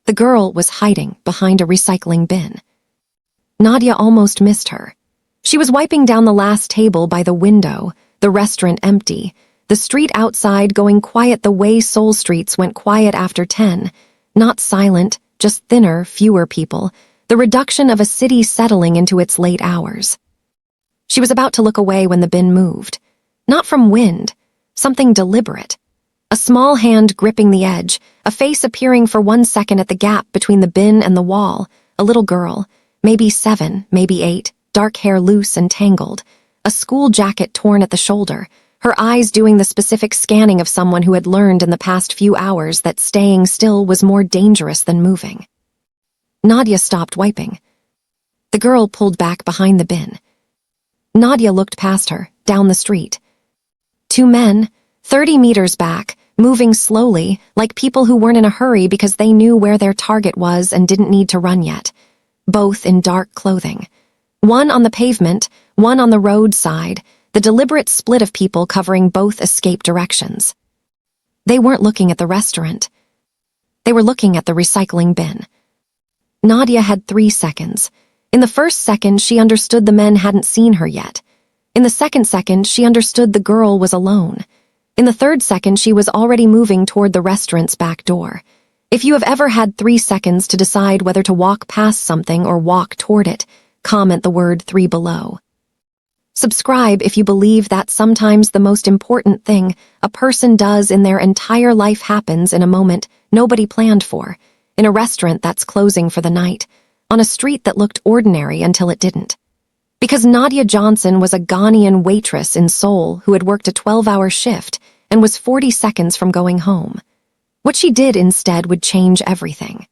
The girl was hiding behind a recycling bin. Nadia almost missed her. She was wiping down the last table by the window, the restaurant empty, the street outside going quiet the way Seoul streets went quiet after 10, not silent, just thinner, fewer people, the reduction of a city settling into its late hours. She was about to look away when the bin moved. Not from wind, something deliberate. A small hand gripping the edge, a face appearing for 1 second at the gap between the bin and the wall, a little girl, maybe 7, maybe 8, dark hair loose and tangled, a school jacket torn at the shoulder, her eyes doing the specific scanning of someone who had learned in the past few hours that staying still was more dangerous than moving. Nadia stopped wiping. The girl pulled back behind the bin. Nadia looked past her, down the street. 2 men, 30 meters back, moving slowly, like people who weren't in a hurry because they knew where their target was and didn't need to run yet. Both in dark clothing. One on the pavement, one on the roadside, the deliberate split of people covering both escape directions. They weren't looking at the restaurant. They were looking at the recycling bin. Nadia had 3 seconds. In the first second, she understood the men hadn't seen her yet. In the second second, she understood the girl was alone. In the third second, she was already moving toward the restaurant's back door. If you have ever had 3 seconds to decide whether to walk past something or walk toward it, comment the word 3 below. Subscribe if you believe that sometimes the most important thing a person does in their entire life happens in a moment nobody planned for, in a restaurant that's closing for the night, on a street that looked ordinary until it didn't. Because Nadia Johnson was a Ghanaian waitress in Seoul who had worked a 12-hour shift and was 40 seconds from going home. What she did instead would change everything.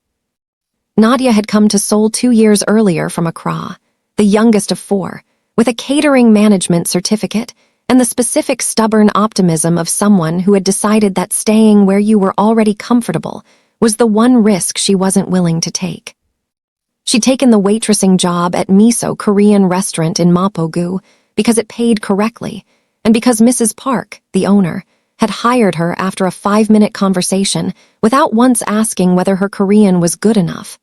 Nadia had come to Seoul 2 years earlier from Accra, the youngest of 4, with a catering management certificate and the specific stubborn optimism of someone who had decided that staying where you were already comfortable was the one risk she wasn't willing to take. She'd taken the waitressing job at Miso Korean restaurant in Mapogu because it paid correctly, and because Mrs. Park, the owner, had hired her after a 5-minute conversation without once asking whether her Korean was good enough.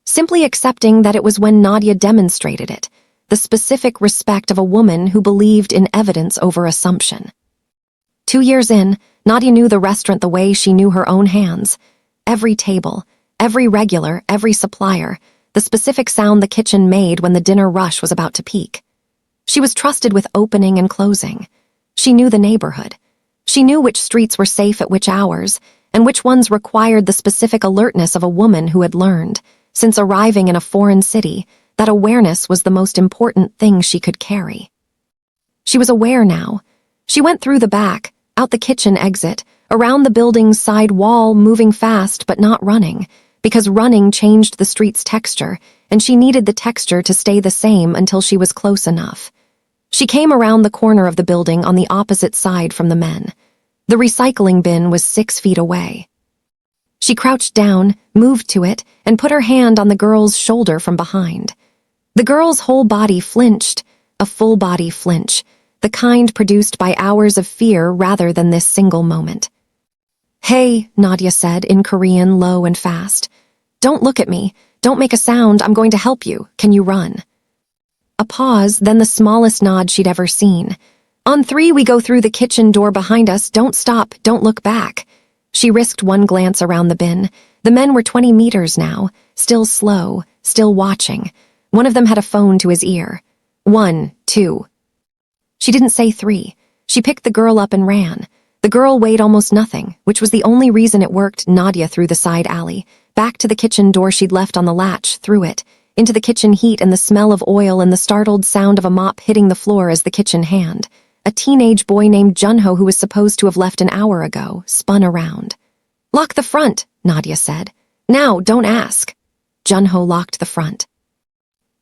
Simply accepting that it was when Nadia demonstrated it, the specific respect of a woman who believed in evidence over assumption. 2 years in, Nadia knew the restaurant the way she knew her own hands. Every table, every regular, every supplier, the specific sound the kitchen made when the dinner rush was about to peak. She was trusted with opening and closing. She knew the neighborhood. She knew which streets were safe at which hours, and which ones required the specific alertness of a woman who had learned, since arriving in a foreign city, that awareness was the most important thing she could carry. She was aware now. She went through the back, out the kitchen exit, around the building's side wall, moving fast but not running, because running changed the street's texture, and she needed the texture to stay the same until she was close enough. She came around the corner of the building on the opposite side from the men. The recycling bin was 6 feet away. She crouched down, moved to it, and put her hand on the girl's shoulder from behind. The girl's whole body flinched, a full-body flinch, the kind produced by hours of fear rather than this single moment. "Hey," Nadia said in Korean, low and fast. "Don't look at me. Don't make a sound. I'm going to help you. Can you run?" A pause, then the smallest nod she'd ever seen. "On 3, we go through the kitchen door behind us. Don't stop. Don't look back." She risked one glance around the bin. The men were 20 meters now, still slow, still watching. One of them had a phone to his ear. 1, 2. She didn't say 3. She picked the girl up and ran. The girl weighed almost nothing, which was the only reason it worked. Nadia through the side alley, back to the kitchen door she'd left on the latch, through it, into the kitchen heat and the smell of oil and the startled sound of a mop hitting the floor as the kitchen hand. A teenage boy named Junho, who was supposed to have left an hour ago, spun around. "Lock the front," Nadia said. "Now, don't ask." Junho locked the front.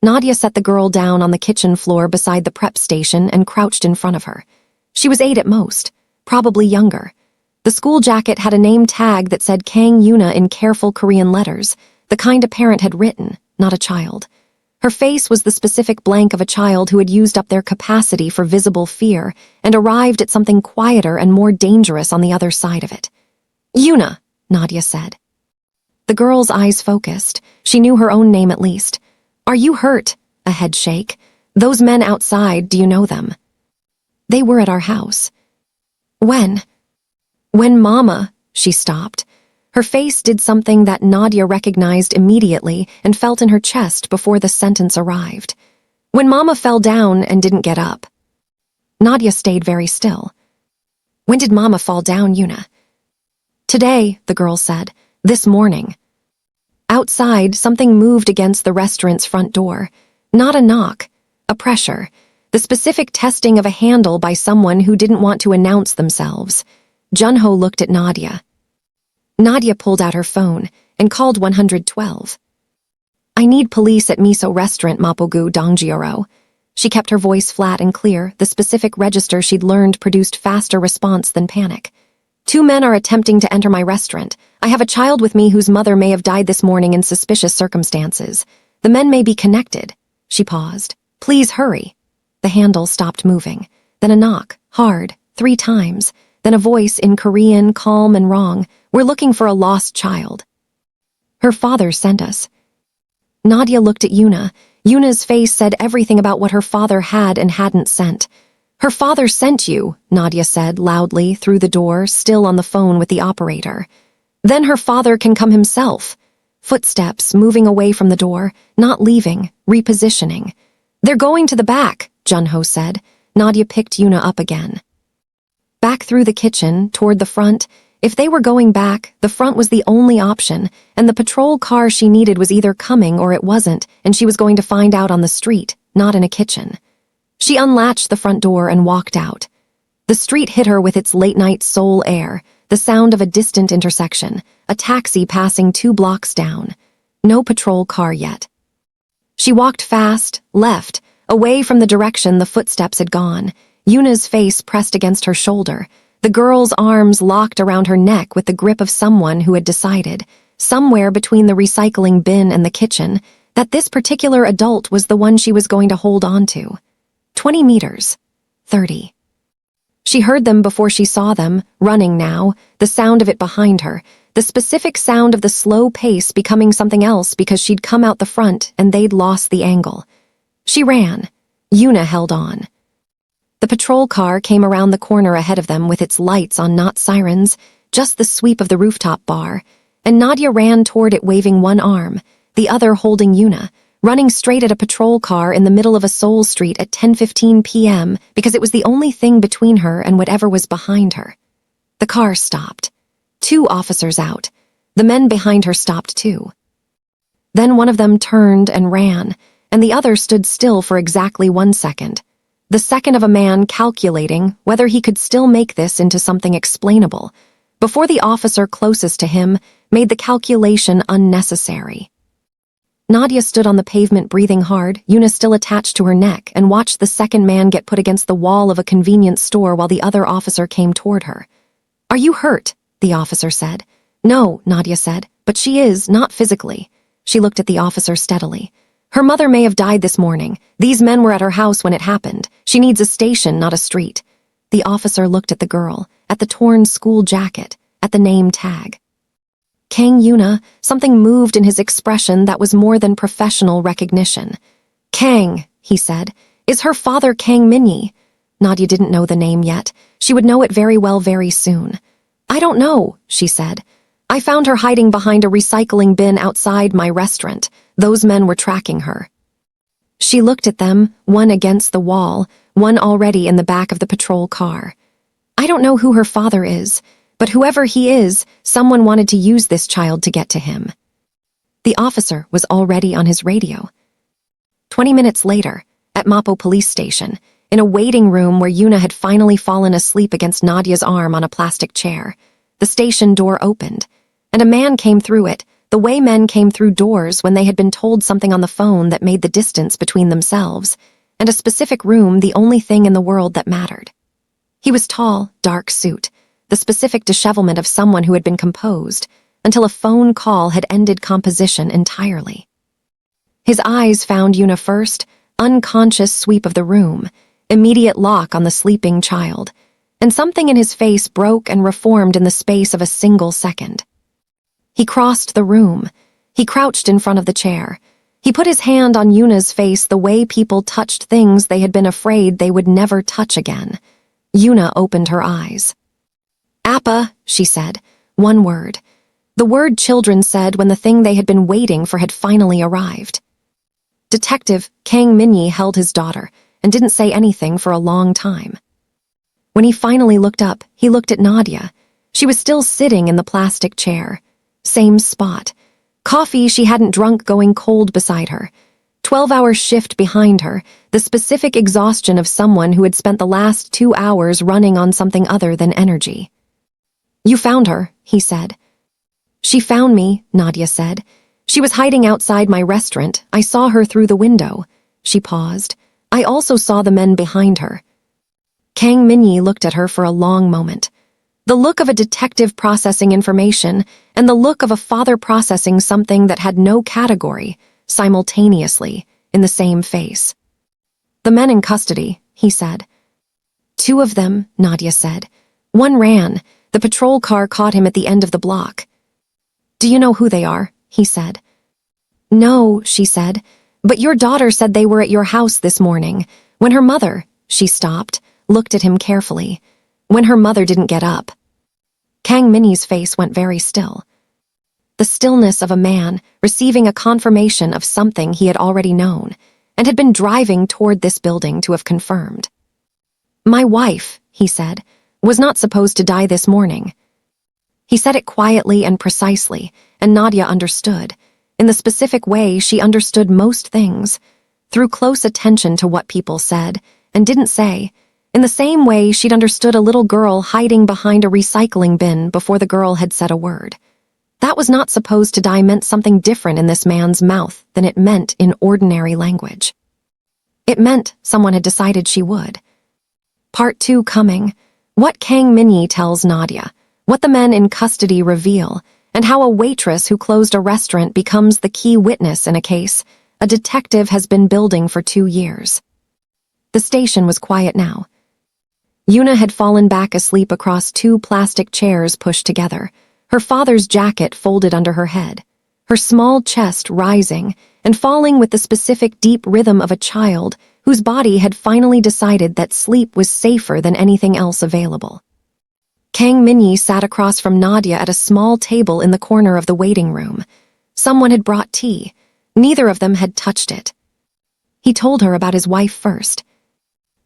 Nadia set the girl down on the kitchen floor beside the prep station and crouched in front of her. She was 8 at most, probably younger. The school jacket had a name tag that said Kang Minjae in careful Korean letters, the kind a parent had written, not a child. Her face was the specific blank of a child who had used up their capacity for visible fear and arrived at something quieter and more dangerous on the other side of it. "Yuna," Nadia said. The girl's eyes focused. She knew her own name at least. Are you hurt? A head shake. Those men outside, do you know them? They were at our house. When? When Mama, she stopped. Her face did something that Nadia recognized immediately and felt in her chest before the sentence arrived. When Mama fell down and didn't get up. Nadia stayed very still. When did Mama fall down, Yuna? Today, the girl said. This morning. Outside, something moved against the restaurant's front door. Not a knock, a pressure. The specific testing of a handle by someone who didn't want to announce themselves. Junho looked at Nadia. Nadia pulled out her phone and called 112. I need police at Miso Restaurant Mapogu Dongjioro. She kept her voice flat and clear. The specific register she'd learned produced faster response than panic. 2 men are attempting to enter my restaurant. I have a child with me whose mother may have died this morning in suspicious circumstances. The men may be connected. She paused. Please hurry. The handle stopped moving. Then a knock, hard, 3 times. Then a voice in Korean, calm and wrong. We're looking for a lost child. Her father sent us. Nadia looked at Yuna. Yuna's face said everything about what her father had and hadn't sent. Her father sent you, Nadia said loudly through the door, still on the phone with the operator. Then her father can come himself. Footsteps moving away from the door, not leaving, repositioning. They're going to the back, Junho said. Nadia picked Yuna up again. Back through the kitchen, toward the front. If they were going back, the front was the only option, and the patrol car she needed was either coming or it wasn't, and she was going to find out on the street, not in a kitchen. She unlatched the front door and walked out. The street hit her with its late-night Seoul air, the sound of a distant intersection, a taxi passing 2 blocks down. No patrol car yet. She walked fast, left, away from the direction the footsteps had gone. Yuna's face pressed against her shoulder. The girl's arms locked around her neck with the grip of someone who had decided, somewhere between the recycling bin and the kitchen, that this particular adult was the one she was going to hold on to. 20 meters. 30. She heard them before she saw them, running now, the sound of it behind her, the specific sound of the slow pace becoming something else because she'd come out the front and they'd lost the angle. She ran. Yuna held on. The patrol car came around the corner ahead of them with its lights on, not sirens, just the sweep of the rooftop bar, and Nadia ran toward it waving one arm, the other holding Yuna, running straight at a patrol car in the middle of a Seoul street at 10:15 p.m. because it was the only thing between her and whatever was behind her. The car stopped. 2 officers out. The men behind her stopped too. Then one of them turned and ran, and the other stood still for exactly 1 second. The second of a man calculating whether he could still make this into something explainable, before the officer closest to him made the calculation unnecessary. Nadia stood on the pavement breathing hard, Yuna still attached to her neck, and watched the second man get put against the wall of a convenience store while the other officer came toward her. Are you hurt? The officer said. No, Nadia said, but she is, not physically. She looked at the officer steadily. Her mother may have died this morning. These men were at her house when it happened. She needs a station, not a street. The officer looked at the girl, at the torn school jacket, at the name tag. Kang Yuna, something moved in his expression that was more than professional recognition. Kang, he said, is her father Kang Minjae? Nadia didn't know the name yet. She would know it very well very soon. I don't know, she said. I found her hiding behind a recycling bin outside my restaurant. Those men were tracking her. She looked at them, one against the wall, one already in the back of the patrol car. I don't know who her father is, but whoever he is, someone wanted to use this child to get to him. The officer was already on his radio. 20 minutes later, at Mapo police station, in a waiting room where Yuna had finally fallen asleep against Nadia's arm on a plastic chair, the station door opened, and a man came through it, the way men came through doors when they had been told something on the phone that made the distance between themselves, and a specific room the only thing in the world that mattered. He was tall, dark suit, the specific dishevelment of someone who had been composed, until a phone call had ended composition entirely. His eyes found Yuna first, unconscious sweep of the room, immediate lock on the sleeping child, and something in his face broke and reformed in the space of a single second. He crossed the room. He crouched in front of the chair. He put his hand on Yuna's face the way people touched things they had been afraid they would never touch again. Yuna opened her eyes. "Appa," she said, one word. The word children said when the thing they had been waiting for had finally arrived. Detective Kang Minjae held his daughter and didn't say anything for a long time. When he finally looked up, he looked at Nadia. She was still sitting in the plastic chair. Same spot. Coffee she hadn't drunk going cold beside her. 12-hour shift behind her, the specific exhaustion of someone who had spent the last 2 hours running on something other than energy. "You found her," he said. "She found me," Nadia said. "She was hiding outside my restaurant. I saw her through the window." She paused. "I also saw the men behind her." Kang Minjae looked at her for a long moment. The look of a detective processing information and the look of a father processing something that had no category, simultaneously, in the same face. "The men in custody," he said. "2 of them," Nadia said. "One ran. The patrol car caught him at the end of the block." "Do you know who they are?" he said. "No," she said. "But your daughter said they were at your house this morning. When her mother—" She stopped, looked at him carefully. "When her mother didn't get up." Kang Minjae's face went very still. The stillness of a man receiving a confirmation of something he had already known, and had been driving toward this building to have confirmed. "My wife," he said, "was not supposed to die this morning." He said it quietly and precisely, and Nadia understood. In the specific way she understood most things, through close attention to what people said and didn't say, in the same way she'd understood a little girl hiding behind a recycling bin before the girl had said a word. That was not supposed to die meant something different in this man's mouth than it meant in ordinary language. It meant someone had decided she would. Part 2 coming. What Kang Minjae tells Nadia, what the men in custody reveal, and how a waitress who closed a restaurant becomes the key witness in a case a detective has been building for 2 years. The station was quiet now. Yuna had fallen back asleep across 2 plastic chairs pushed together, her father's jacket folded under her head, her small chest rising and falling with the specific deep rhythm of a child whose body had finally decided that sleep was safer than anything else available. Kang Minjae sat across from Nadia at a small table in the corner of the waiting room. Someone had brought tea. Neither of them had touched it. He told her about his wife first.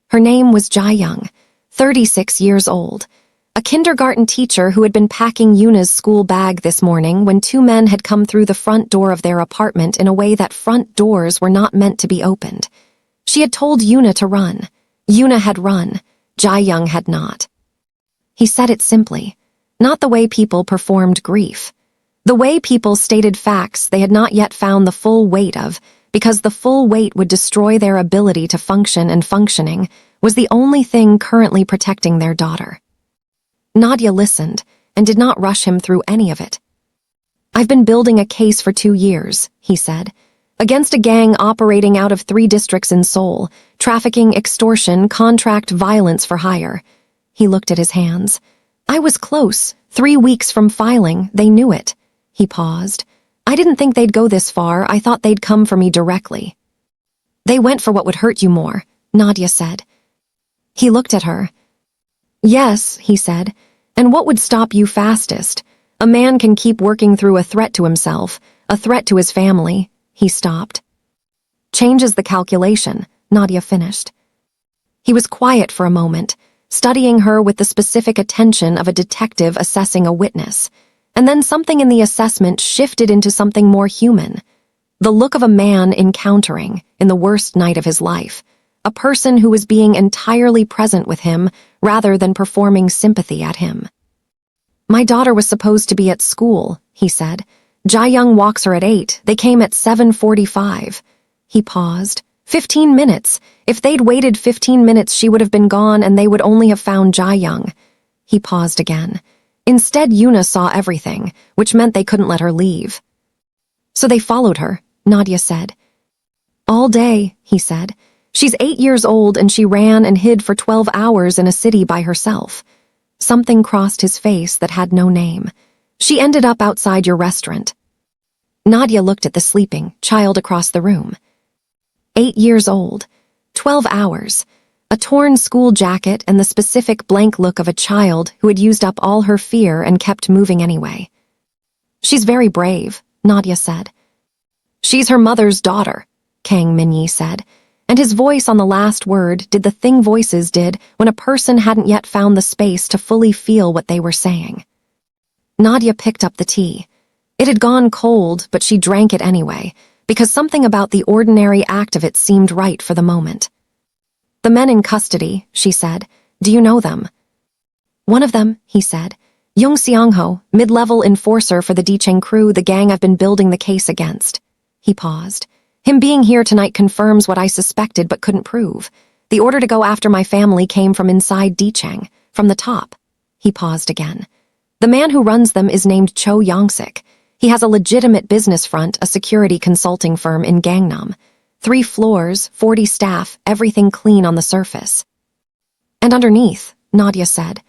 Her name was Jae-young, 36 years old, a kindergarten teacher who had been packing Yuna's school bag this morning when 2 men had come through the front door of their apartment in a way that front doors were not meant to be opened. She had told Yuna to run. Yuna had run. Jae-young had not. He said it simply, not the way people performed grief. The way people stated facts they had not yet found the full weight of, because the full weight would destroy their ability to function, and functioning was the only thing currently protecting their daughter. Nadia listened and did not rush him through any of it. "I've been building a case for 2 years," he said, "against a gang operating out of 3 districts in Seoul, trafficking, extortion, contract violence for hire." He looked at his hands. "I was close. 3 weeks from filing, they knew it." He paused. "I didn't think they'd go this far. I thought they'd come for me directly." "They went for what would hurt you more," Nadia said. He looked at her. "Yes," he said, "and what would stop you fastest? A man can keep working through a threat to himself, a threat to his family." He stopped. "Changes the calculation," Nadia finished. He was quiet for a moment, studying her with the specific attention of a detective assessing a witness, and then something in the assessment shifted into something more human. The look of a man encountering, in the worst night of his life, a person who was being entirely present with him rather than performing sympathy at him. "My daughter was supposed to be at school," he said. "Jae-young walks her at 8. They came at 7:45. He paused. 15 minutes. If they'd waited 15 minutes, she would have been gone and they would only have found Jae-young. He paused again. Instead, Yuna saw everything, which meant they couldn't let her leave. "So they followed her," Nadia said. "All day," he said. "She's 8 years old and she ran and hid for 12 hours in a city by herself." Something crossed his face that had no name. She ended up outside your restaurant. Nadia looked at the sleeping child across the room. 8 years old, 12 hours, a torn school jacket and the specific blank look of a child who had used up all her fear and kept moving anyway. She's very brave, Nadia said. She's her mother's daughter, Kang Minjae said, and his voice on the last word did the thing voices did when a person hadn't yet found the space to fully feel what they were saying. Nadia picked up the tea. It had gone cold, but she drank it anyway, because something about the ordinary act of it seemed right for the moment. The men in custody, she said. Do you know them? One of them, he said. Jung Seong-ho, mid-level enforcer for the Dicheng crew, the gang I've been building the case against. He paused. Him being here tonight confirms what I suspected but couldn't prove. The order to go after my family came from inside Dicheng, from the top. He paused again. The man who runs them is named Cho Yongsik. He has a legitimate business front, a security consulting firm in Gangnam. 3 floors, 40 staff, everything clean on the surface. And underneath, Nadia said.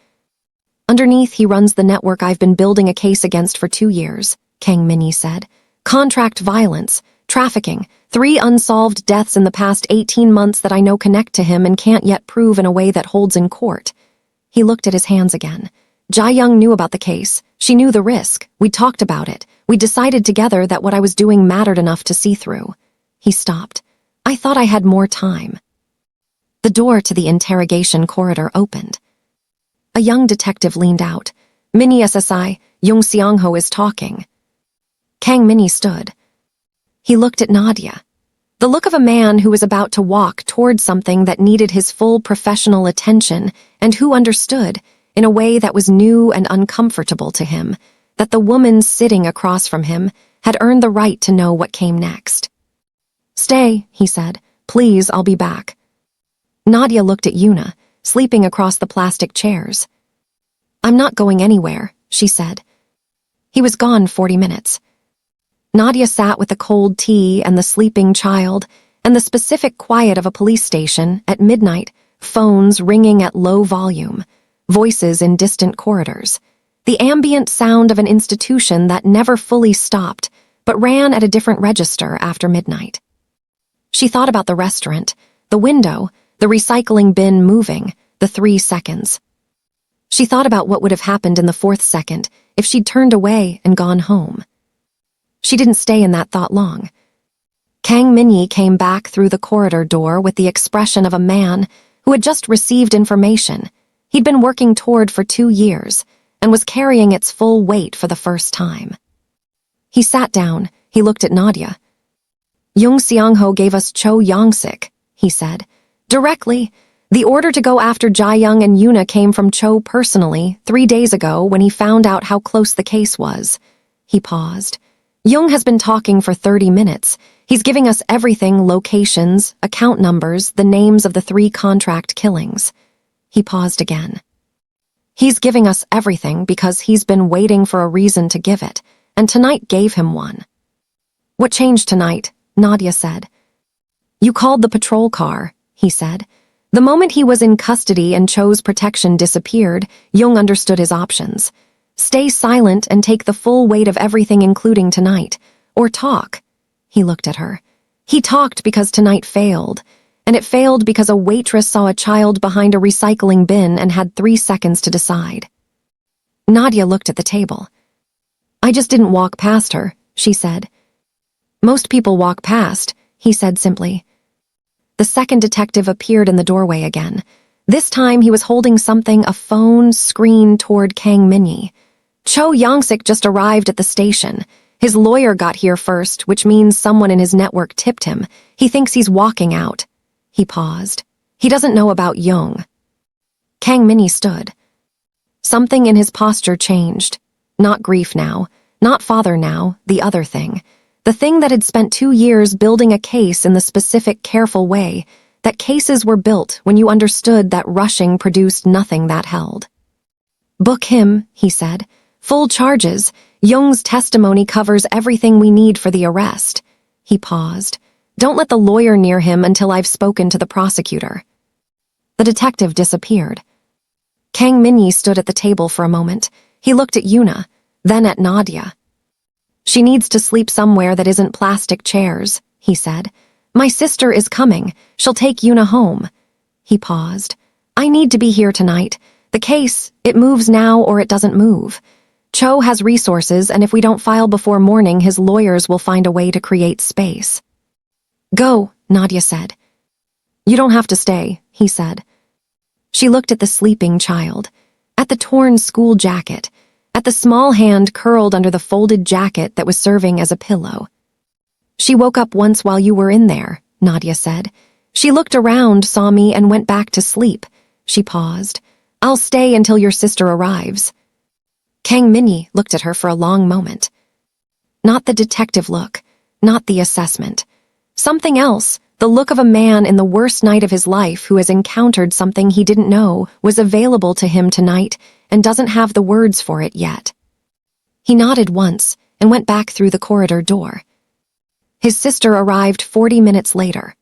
Underneath, he runs the network I've been building a case against for 2 years, Kang Minjae said. Contract violence, trafficking, 3 unsolved deaths in the past 18 months that I know connect to him and can't yet prove in a way that holds in court. He looked at his hands again. Jae-young knew about the case. She knew the risk. We talked about it. We decided together that what I was doing mattered enough to see through. He stopped. I thought I had more time. The door to the interrogation corridor opened. A young detective leaned out. Minnie SSI, Jung Seong-ho is talking. Kang Minjae stood. He looked at Nadia. The look of a man who was about to walk toward something that needed his full professional attention and who understood, in a way that was new and uncomfortable to him, that the woman sitting across from him had earned the right to know what came next. Stay, he said. Please, I'll be back. Nadia looked at Yuna, sleeping across the plastic chairs. I'm not going anywhere, she said. He was gone 40 minutes. Nadia sat with the cold tea and the sleeping child and the specific quiet of a police station at midnight, phones ringing at low volume, voices in distant corridors, the ambient sound of an institution that never fully stopped but ran at a different register after midnight. She thought about the restaurant, the window, the recycling bin moving, the 3 seconds. She thought about what would have happened in the 4th second if she'd turned away and gone home. She didn't stay in that thought long. Kang Minjae came back through the corridor door with the expression of a man who had just received information he'd been working toward for 2 years and was carrying its full weight for the first time. He sat down, he looked at Nadia. Jung Seong-ho gave us Cho Yongsik, he said. Directly, the order to go after Jae-young and Yuna came from Cho personally 3 days ago when he found out how close the case was. He paused. Jung has been talking for 30 minutes. He's giving us everything, locations, account numbers, the names of the 3 contract killings. He paused again. He's giving us everything because he's been waiting for a reason to give it, and tonight gave him one. What changed tonight? Nadia said. You called the patrol car, he said. The moment he was in custody and Cho's protection disappeared, Jung understood his options. Stay silent and take the full weight of everything including tonight. Or talk. He looked at her. He talked because tonight failed. And it failed because a waitress saw a child behind a recycling bin and had 3 seconds to decide. Nadia looked at the table. I just didn't walk past her, she said. Most people walk past, he said simply. The second detective appeared in the doorway again. This time he was holding something, a phone screen toward Kang Minjae. Cho Yongsik just arrived at the station. His lawyer got here first, which means someone in his network tipped him. He thinks he's walking out. He paused. He doesn't know about Jung. Kang Minjae stood. Something in his posture changed. Not grief now, not father now, the other thing. The thing that had spent 2 years building a case in the specific, careful way, that cases were built when you understood that rushing produced nothing that held. Book him, he said. Full charges. Jung's testimony covers everything we need for the arrest. He paused. Don't let the lawyer near him until I've spoken to the prosecutor. The detective disappeared. Kang Minjae stood at the table for a moment. He looked at Yuna. then at Nadia. "She needs to sleep somewhere that isn't plastic chairs," he said. "My sister is coming. She'll take Yuna home." He paused. "I need to be here tonight. The case, it moves now or it doesn't move. Cho has resources, and if we don't file before morning, his lawyers will find a way to create space." "Go," Nadia said. "You don't have to stay," he said. She looked at the sleeping child, at the torn school jacket, at the small hand curled under the folded jacket that was serving as a pillow. "She woke up once while you were in there," Nadia said. "She looked around, saw me, and went back to sleep." She paused. "I'll stay until your sister arrives." Kang Minjae looked at her for a long moment. Not the detective look, not the assessment. Something else, the look of a man in the worst night of his life who has encountered something he didn't know was available to him tonight and doesn't have the words for it yet. He nodded once and went back through the corridor door. His sister arrived 40 minutes later,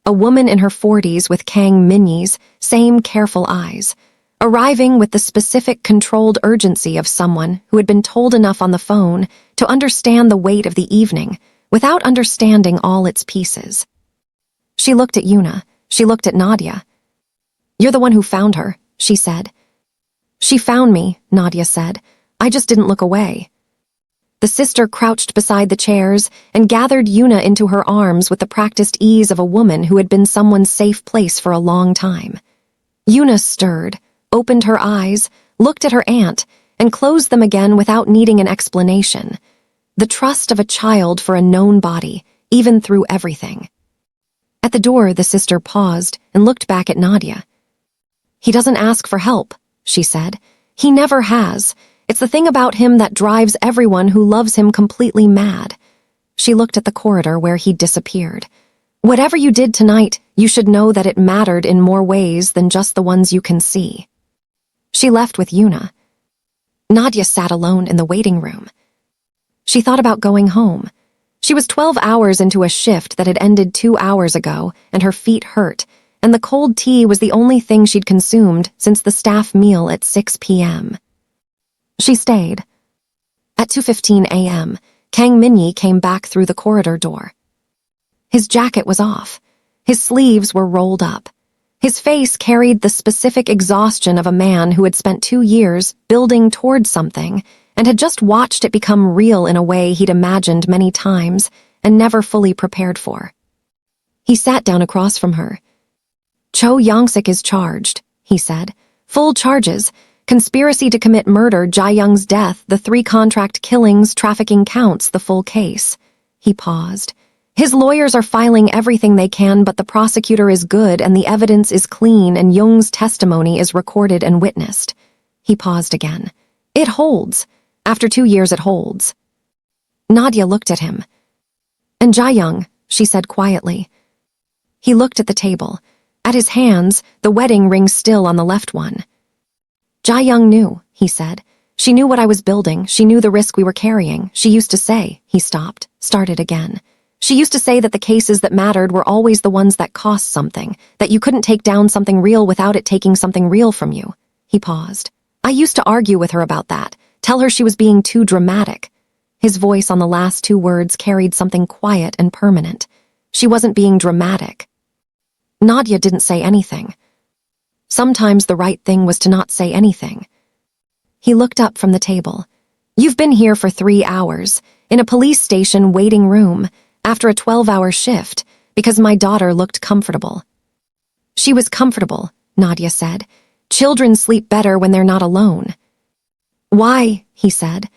a woman in her 40s with Kang Minjae's same careful eyes, arriving with the specific controlled urgency of someone who had been told enough on the phone to understand the weight of the evening without understanding all its pieces. She looked at Yuna. She looked at Nadia. "You're the one who found her," she said. "She found me," Nadia said. "I just didn't look away." The sister crouched beside the chairs and gathered Yuna into her arms with the practiced ease of a woman who had been someone's safe place for a long time. Yuna stirred, opened her eyes, looked at her aunt, and closed them again without needing an explanation. The trust of a child for a known body, even through everything. At the door, the sister paused and looked back at Nadia. "He doesn't ask for help," she said. "He never has. It's the thing about him that drives everyone who loves him completely mad." She looked at the corridor where he'd disappeared. "Whatever you did tonight, you should know that it mattered in more ways than just the ones you can see." She left with Yuna. Nadia sat alone in the waiting room. She thought about going home. She was 12 hours into a shift that had ended 2 hours ago, and her feet hurt, and the cold tea was the only thing she'd consumed since the staff meal at 6 p.m. She stayed. At 2:15 a.m., Kang Minjae came back through the corridor door. His jacket was off. His sleeves were rolled up. His face carried the specific exhaustion of a man who had spent 2 years building towards something and had just watched it become real in a way he'd imagined many times and never fully prepared for. He sat down across from her. "Cho Yongsik is charged," he said. "Full charges. Conspiracy to commit murder, Jae-young's death, the 3 contract killings, trafficking counts, the full case." He paused. "His lawyers are filing everything they can, but the prosecutor is good and the evidence is clean and Jung's testimony is recorded and witnessed." He paused again. "It holds. After 2 years it holds." Nadia looked at him. "And Jae-young," she said quietly. He looked at the table. At his hands, the wedding ring still on the left one. "Jae-young knew," he said. "She knew what I was building. She knew the risk we were carrying. She used to say," he stopped, started again. "She used to say that the cases that mattered were always the ones that cost something, that you couldn't take down something real without it taking something real from you." He paused. "I used to argue with her about that, tell her she was being too dramatic." His voice on the last 2 words carried something quiet and permanent. She wasn't being dramatic. Nadia didn't say anything. Sometimes the right thing was to not say anything. He looked up from the table. "You've been here for 3 hours, in a police station waiting room, after a 12-hour shift, because my daughter looked comfortable." "She was comfortable," Nadia said. "Children sleep better when they're not alone." "Why?" he said.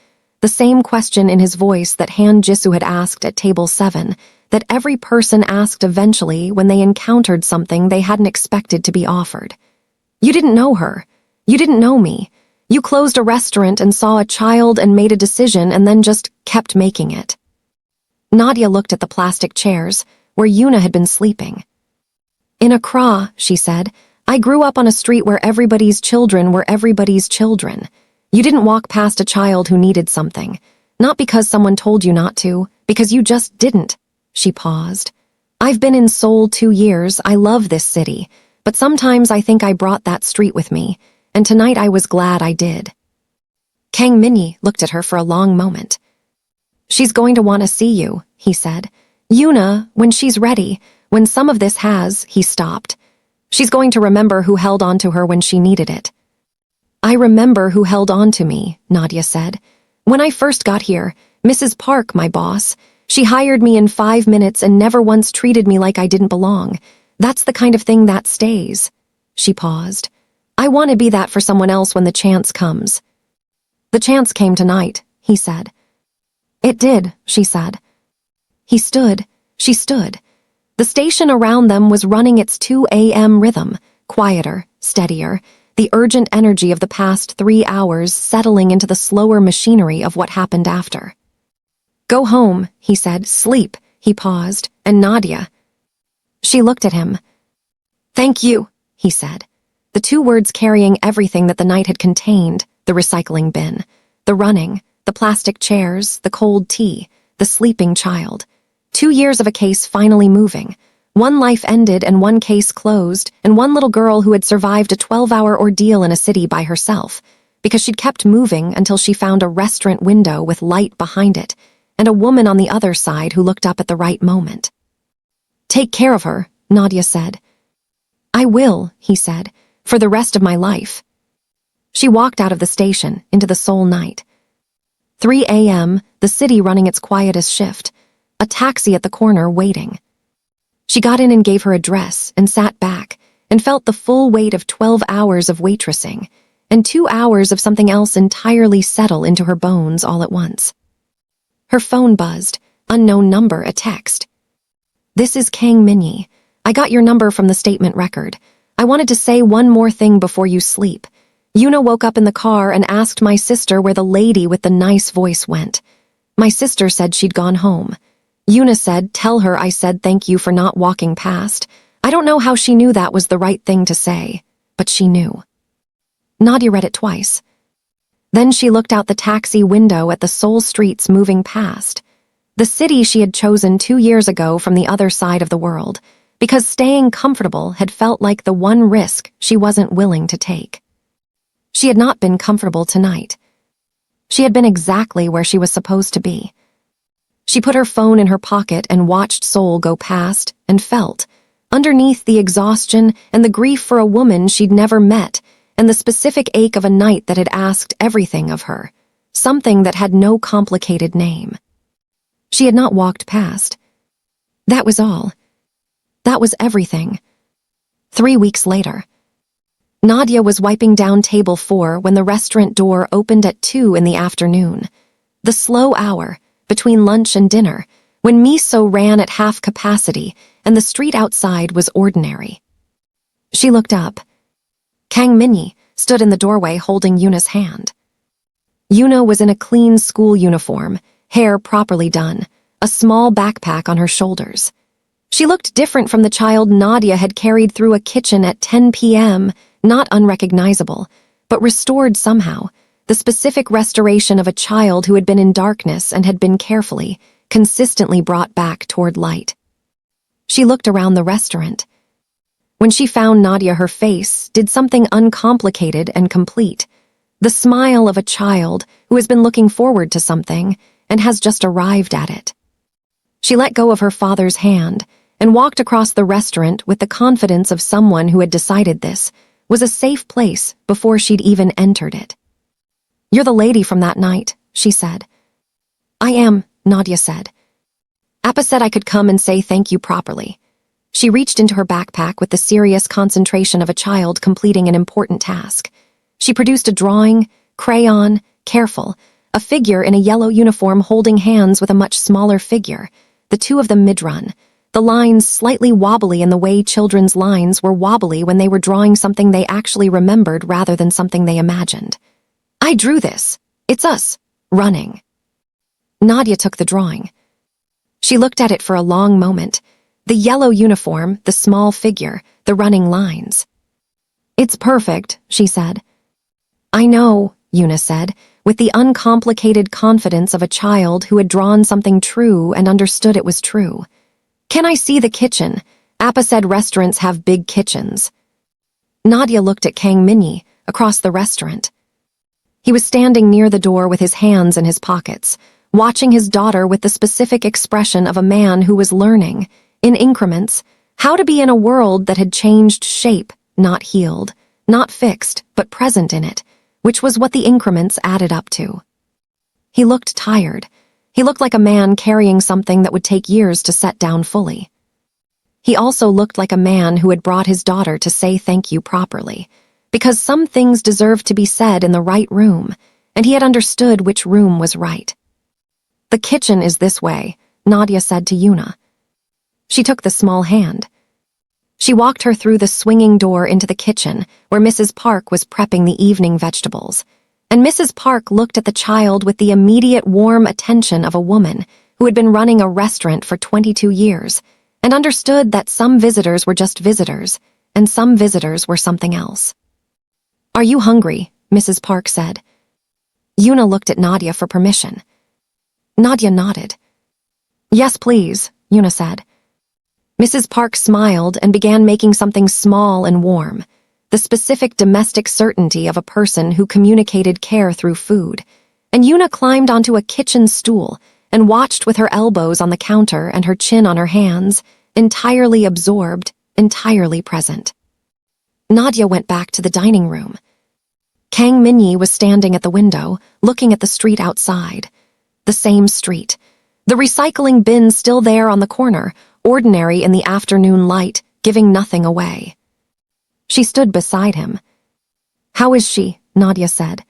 The same question in his voice that Han Jisoo had asked at table 7, that every person asked eventually when they encountered something they hadn't expected to be offered. "You didn't know her. You didn't know me. You closed a restaurant and saw a child and made a decision and then just kept making it." Nadia looked at the plastic chairs, where Yuna had been sleeping. "In Accra," she said, "I grew up on a street where everybody's children were everybody's children. You didn't walk past a child who needed something, not because someone told you not to, because you just didn't." She paused. "I've been in Seoul 2 years. I love this city, but sometimes I think I brought that street with me, and tonight I was glad I did." Kang Minjae looked at her for a long moment. She's going to want to see you, he said. Yuna, when she's ready, when some of this has, he stopped. She's going to remember who held on to her when she needed it. I remember who held on to me, Nadia said. When I first got here, Mrs. Park, my boss, she hired me in 5 minutes and never once treated me like I didn't belong. That's the kind of thing that stays. She paused. I want to be that for someone else when the chance comes. The chance came tonight, he said. It did, she said. He stood. She stood. The station around them was running its 2 a.m. rhythm, quieter, steadier, the urgent energy of the past 3 hours settling into the slower machinery of what happened after. Go home, he said. Sleep, he paused, and Nadia. She looked at him. Thank you, he said. The 2 words carrying everything that the night had contained, the recycling bin, the running, the plastic chairs, the cold tea, the sleeping child. 2 years of a case finally moving. 1 life ended and 1 case closed, and 1 little girl who had survived a 12-hour ordeal in a city by herself, because she'd kept moving until she found a restaurant window with light behind it, and a woman on the other side who looked up at the right moment. Take care of her, Nadia said. I will, he said, for the rest of my life. She walked out of the station into the Seoul night. 3 a.m., the city running its quietest shift, a taxi at the corner waiting. She got in and gave her address and sat back and felt the full weight of 12 hours of waitressing and 2 hours of something else entirely settle into her bones all at once. Her phone buzzed, unknown number, a text. This is Kang Minjae. I got your number from the statement record. I wanted to say one more thing before you sleep. Yuna woke up in the car and asked my sister where the lady with the nice voice went. My sister said she'd gone home. Yuna said, tell her I said thank you for not walking past. I don't know how she knew that was the right thing to say, but she knew. Nadia read it twice. Then she looked out the taxi window at the Seoul streets moving past. The city she had chosen 2 years ago from the other side of the world, because staying comfortable had felt like the one risk she wasn't willing to take. She had not been comfortable tonight. She had been exactly where she was supposed to be. She put her phone in her pocket and watched Seoul go past and felt, underneath the exhaustion and the grief for a woman she'd never met and the specific ache of a night that had asked everything of her, something that had no complicated name. She had not walked past. That was all. That was everything. 3 weeks later. Nadia was wiping down table 4 when the restaurant door opened at 2 in the afternoon. The slow hour, between lunch and dinner, when miso ran at half capacity and the street outside was ordinary. She looked up. Kang Minjae stood in the doorway holding Yuna's hand. Yuna was in a clean school uniform, hair properly done, a small backpack on her shoulders. She looked different from the child Nadia had carried through a kitchen at 10 p.m., not unrecognizable, but restored somehow, the specific restoration of a child who had been in darkness and had been carefully, consistently brought back toward light. She looked around the restaurant. When she found Nadia, her face did something uncomplicated and complete, the smile of a child who has been looking forward to something and has just arrived at it. She let go of her father's hand and walked across the restaurant with the confidence of someone who had decided this was a safe place before she'd even entered it. You're the lady from that night, she said. I am, Nadia said. Appa said I could come and say thank you properly. She reached into her backpack with the serious concentration of a child completing an important task. She produced a drawing, crayon, careful, a figure in a yellow uniform holding hands with a much smaller figure, the 2 of them mid-run, the lines slightly wobbly in the way children's lines were wobbly when they were drawing something they actually remembered rather than something they imagined. I drew this. It's us, running. Nadia took the drawing. She looked at it for a long moment. The yellow uniform, the small figure, the running lines. It's perfect, she said. I know, Yuna said, with the uncomplicated confidence of a child who had drawn something true and understood it was true. Can I see the kitchen? Appa said restaurants have big kitchens. Nadia looked at Kang Minjae across the restaurant. He was standing near the door with his hands in his pockets, watching his daughter with the specific expression of a man who was learning, in increments, how to be in a world that had changed shape, not healed, not fixed, but present in it, which was what the increments added up to. He looked tired. He looked like a man carrying something that would take years to set down fully. He also looked like a man who had brought his daughter to say thank you properly, because some things deserved to be said in the right room, and he had understood which room was right. "The kitchen is this way," Nadia said to Yuna. She took the small hand. She walked her through the swinging door into the kitchen, where Mrs. Park was prepping the evening vegetables, and Mrs. Park looked at the child with the immediate warm attention of a woman who had been running a restaurant for 22 years, and understood that some visitors were just visitors, and some visitors were something else. "Are you hungry?" Mrs. Park said. Yuna looked at Nadia for permission. Nadia nodded. "Yes, please," Yuna said. Mrs. Park smiled and began making something small and warm, the specific domestic certainty of a person who communicated care through food, and Yuna climbed onto a kitchen stool and watched with her elbows on the counter and her chin on her hands, entirely absorbed, entirely present. Nadia went back to the dining room. Kang Minjae was standing at the window, looking at the street outside. The same street. The recycling bin still there on the corner, ordinary in the afternoon light, giving nothing away. She stood beside him. "How is she?" Nadia said.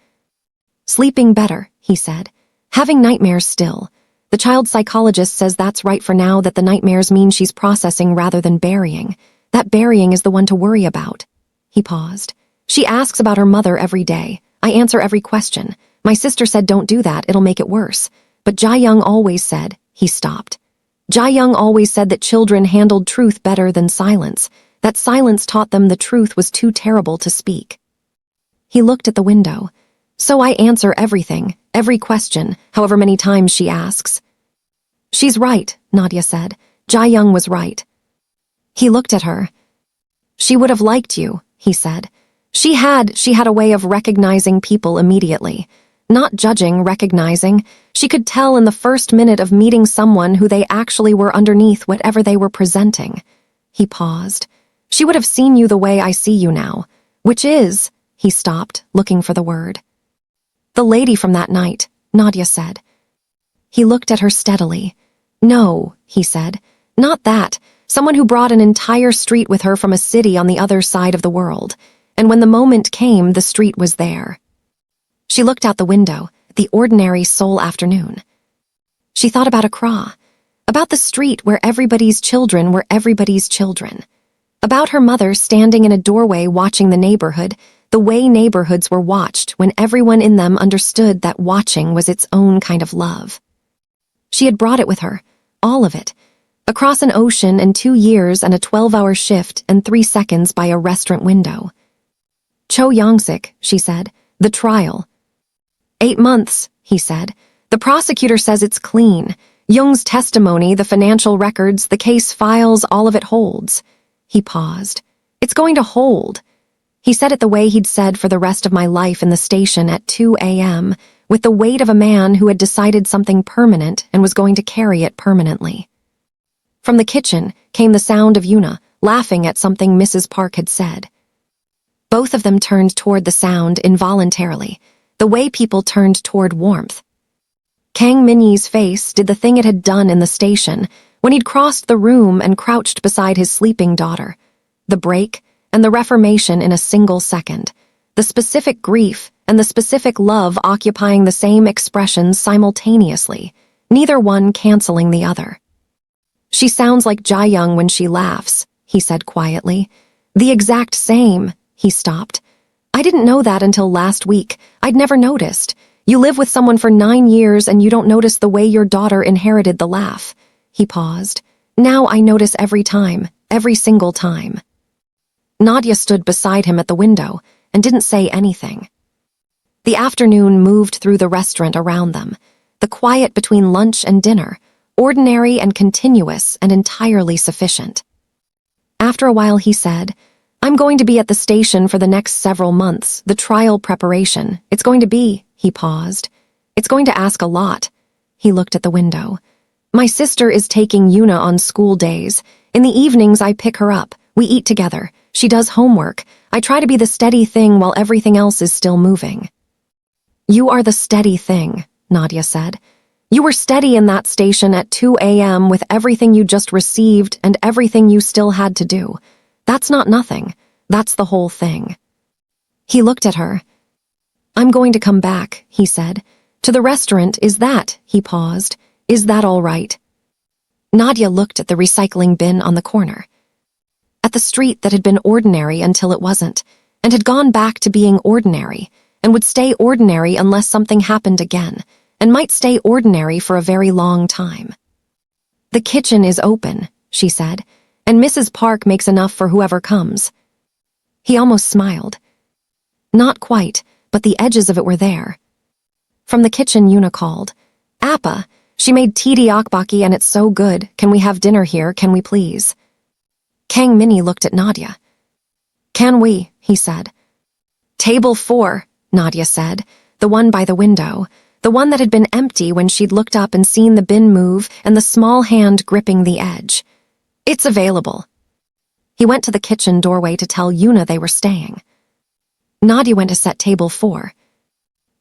"Sleeping better," he said. "Having nightmares still. The child psychologist says that's right for now, that the nightmares mean she's processing rather than burying. That burying is the one to worry about." He paused. "She asks about her mother every day. I answer every question. My sister said don't do that, it'll make it worse. But Jae-young always said," he stopped. "Jae-young always said that children handled truth better than silence, that silence taught them the truth was too terrible to speak." He looked at the window. "So I answer everything, every question, however many times she asks." "She's right," Nadia said. "Jae-young was right." He looked at her. "She would have liked you," he said. She had a way of recognizing people immediately. Not judging, recognizing. She could tell in the first minute of meeting someone who they actually were underneath whatever they were presenting." He paused. "She would have seen you the way I see you now, which is," he stopped, looking for the word. "The lady from that night," Nadia said. He looked at her steadily. "No," he said. "Not that. Someone who brought an entire street with her from a city on the other side of the world. And when the moment came, the street was there." She looked out the window at the ordinary Seoul afternoon. She thought about Accra, about the street where everybody's children were everybody's children, about her mother standing in a doorway watching the neighborhood, the way neighborhoods were watched when everyone in them understood that watching was its own kind of love. She had brought it with her, all of it, across an ocean and 2 years and a 12-hour shift and 3 seconds by a restaurant window. "Cho Young-sik," she said, "the trial." 8 months, he said. "The prosecutor says it's clean. Jung's testimony, the financial records, the case files, all of it holds." He paused. "It's going to hold." He said it the way he'd said for the rest of my life in the station at 2 a.m., with the weight of a man who had decided something permanent and was going to carry it permanently. From the kitchen came the sound of Yuna laughing at something Mrs. Park had said. Both of them turned toward the sound involuntarily, the way people turned toward warmth. Kang Minjae's face did the thing it had done in the station when he'd crossed the room and crouched beside his sleeping daughter. The break and the reformation in a single second, the specific grief and the specific love occupying the same expressions simultaneously, neither one canceling the other. "She sounds like Jae-young when she laughs," he said quietly. "The exact same." He stopped. "I didn't know that until last week. I'd never noticed. You live with someone for 9 years and you don't notice the way your daughter inherited the laugh." He paused. "Now I notice every time, every single time." Nadia stood beside him at the window and didn't say anything. The afternoon moved through the restaurant around them, the quiet between lunch and dinner, ordinary and continuous and entirely sufficient. After a while he said, I'm going to be at the station for the next several months, the trial preparation. It's going to be, he paused. It's going to ask a lot. He looked at the window. My sister is taking Yuna on school days. In the evenings, I pick her up. We eat together. She does homework. I try to be the steady thing while everything else is still moving. You are the steady thing, Nadia said. You were steady in that station at 2 a.m. with everything you just received and everything you still had to do. That's not nothing. That's the whole thing. He looked at her. I'm going to come back, he said. To the restaurant, is that, he paused, is that all right? Nadia looked at the recycling bin on the corner. At the street that had been ordinary until it wasn't, and had gone back to being ordinary, and would stay ordinary unless something happened again, and might stay ordinary for a very long time. The kitchen is open, she said, and Mrs. Park makes enough for whoever comes. He almost smiled. Not quite, but the edges of it were there. From the kitchen, Yuna called. Appa, she made tteokbokki akbaki and it's so good. Can we have dinner here, can we please? Kang Minjae looked at Nadia. Can we, he said. Table 4, Nadia said, the one by the window, the one that had been empty when she'd looked up and seen the bin move and the small hand gripping the edge. It's available. He went to the kitchen doorway to tell Yuna they were staying. Nadia went to set table 4.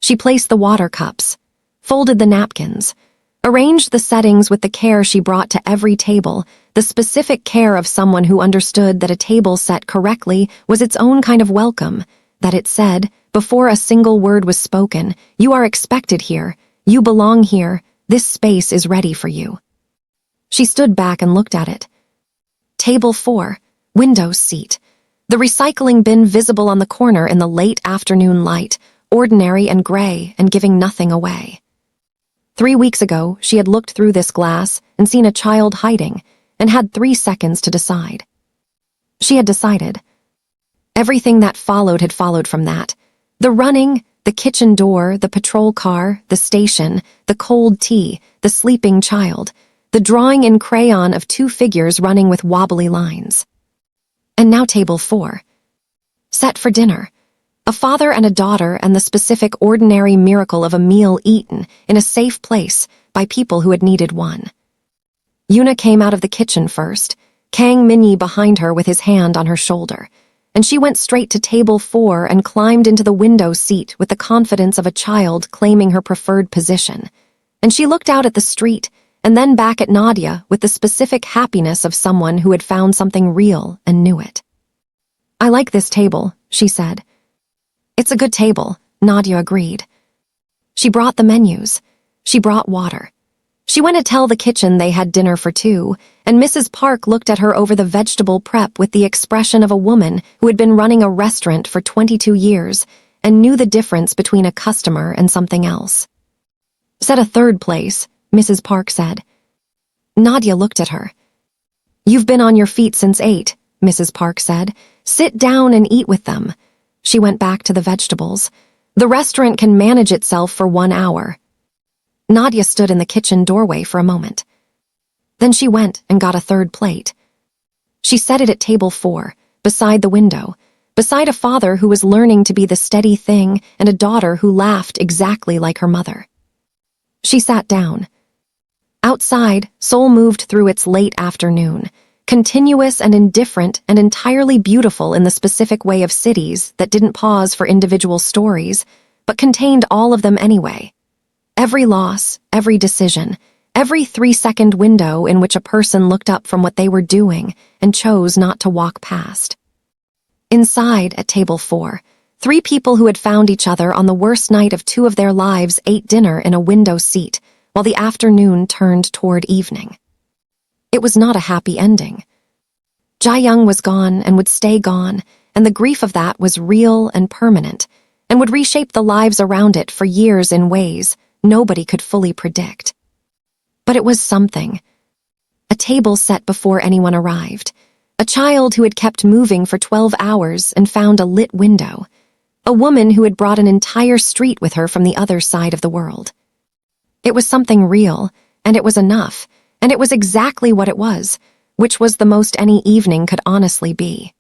She placed the water cups, folded the napkins, arranged the settings with the care she brought to every table, the specific care of someone who understood that a table set correctly was its own kind of welcome, that it said, before a single word was spoken, you are expected here, you belong here, this space is ready for you. She stood back and looked at it. Table 4, window seat. The recycling bin visible on the corner in the late afternoon light, ordinary and gray and giving nothing away. 3 weeks ago, she had looked through this glass and seen a child hiding and had 3 seconds to decide. She had decided. Everything that followed had followed from that. The running, the kitchen door, the patrol car, the station, the cold tea, the sleeping child, the drawing in crayon of 2 figures running with wobbly lines. And now table 4. Set for dinner. A father and a daughter and the specific ordinary miracle of a meal eaten in a safe place by people who had needed one. Yuna came out of the kitchen first, Kang Minjae behind her with his hand on her shoulder, and she went straight to table 4 and climbed into the window seat with the confidence of a child claiming her preferred position. And she looked out at the street and then back at Nadia with the specific happiness of someone who had found something real and knew it. I like this table, she said. It's a good table, Nadia agreed. She brought the menus. She brought water. She went to tell the kitchen they had dinner for 2, and Mrs. Park looked at her over the vegetable prep with the expression of a woman who had been running a restaurant for 22 years and knew the difference between a customer and something else. Set a 3rd place, Mrs. Park said. Nadia looked at her. You've been on your feet since 8, Mrs. Park said. Sit down and eat with them. She went back to the vegetables. The restaurant can manage itself for 1 hour. Nadia stood in the kitchen doorway for a moment. Then she went and got a 3rd plate. She set it at table 4, beside the window, beside a father who was learning to be the steady thing and a daughter who laughed exactly like her mother. She sat down. Outside, Seoul moved through its late afternoon, continuous and indifferent and entirely beautiful in the specific way of cities that didn't pause for individual stories, but contained all of them anyway. Every loss, every decision, every 3-second window in which a person looked up from what they were doing and chose not to walk past. Inside, at table 4, 3 people who had found each other on the worst night of 2 of their lives ate dinner in a window seat, while the afternoon turned toward evening. It was not a happy ending. Jae-young was gone and would stay gone, and the grief of that was real and permanent, and would reshape the lives around it for years in ways nobody could fully predict. But it was something. A table set before anyone arrived. A child who had kept moving for 12 hours and found a lit window. A woman who had brought an entire street with her from the other side of the world. It was something real, and it was enough, and it was exactly what it was, which was the most any evening could honestly be.